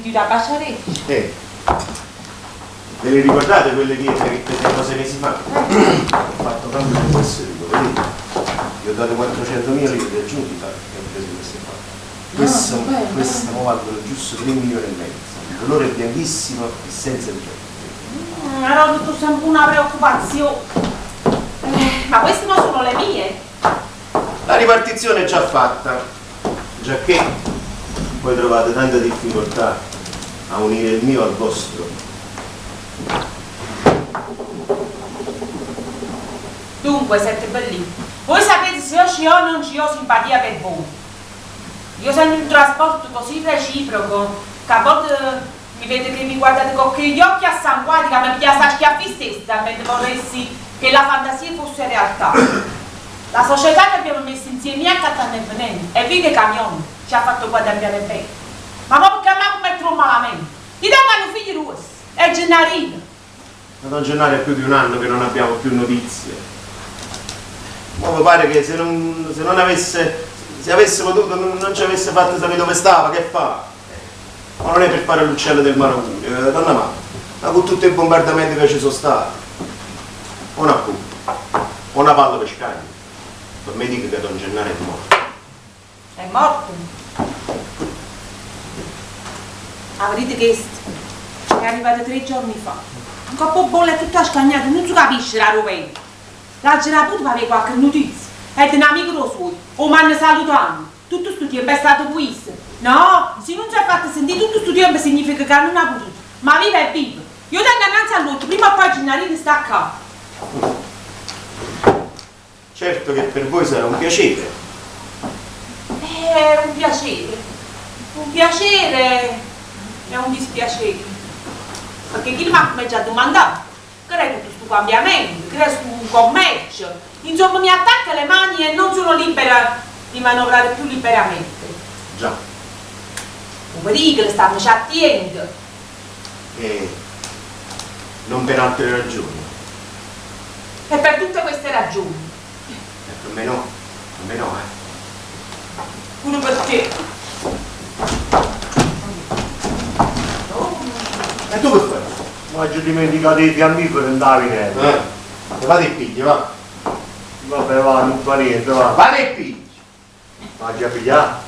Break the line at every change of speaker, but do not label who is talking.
Ti da Baciarecci?
Ve le ricordate quelle pietre che tengo 6 mesi fa? Ho fatto cambio di questo tipo, vedete? Gli ho dato 400.000 lire di aggiunti per prese queste qua. Queste mi valgono giusto 3,5 milioni. Il colore è bianchissimo e senza difetti.
Era tutto sempre una preoccupazione. Ma queste non sono le mie?
La ripartizione è già fatta, giacché poi trovate tanta difficoltà a unire il mio al vostro.
Dunque, siete belli. Voi sapete se io ci ho o non ci ho simpatia per voi. Io sento un trasporto così reciproco che a volte mi vedete che mi guardate con quegli occhi assanguati che mi piace a schiaffi stessa mentre vorresti che la fantasia fosse realtà. La società che abbiamo messo insieme a Catania e Venendo e Vive Camion ci ha fatto guadagnare bene. Ma perché a me come troppo malamente? Gli danno figli russi, è Gennarino.
Ma Don Gennaro è più di un anno che non abbiamo più notizie. Ma mi pare che se avesse potuto non ci avesse fatto sapere dove stava, che fa? Ma non è per fare l'uccello del malaugurio, donna mamma, ma con tutti i bombardamenti che ci sono stati. Una pupa, una palla per scagno. Per me dico che Don Gennaro è morto.
È morto? Avrete chiesto? È arrivato 3 giorni fa. Un capo bolle è tutta scagnata, non si capisce la rovetta. La Geraputo aveva qualche notizia. È un amico suo, o mi hanno salutato. Tutto questo tempo è stato questo. No, se non si è fatto sentire tutto questo tempo significa che non ha potuto. Ma viva è vivo. Io tengo innanzi all'altro, prima o poi Gennarino sta qua.
Certo che per voi sarà un piacere.
È un piacere. Un piacere e un dispiacere. Perché chi mi ha già domandato? Crea tutto questo cambiamento, crea questo commercio. Insomma mi attacca le mani e non sono libera di manovrare più liberamente.
Già.
Un pericolo stanno attento.
E non per altre ragioni.
E per tutte queste ragioni.
Per me no,
Pure per te.
E tu che fai?
Ma ci dimenticate i fiammiferi in Davide.
Vado e pigli, va.
Vabbè, va, non fa niente, va.
Vado e pigli.
Ma già pigliato?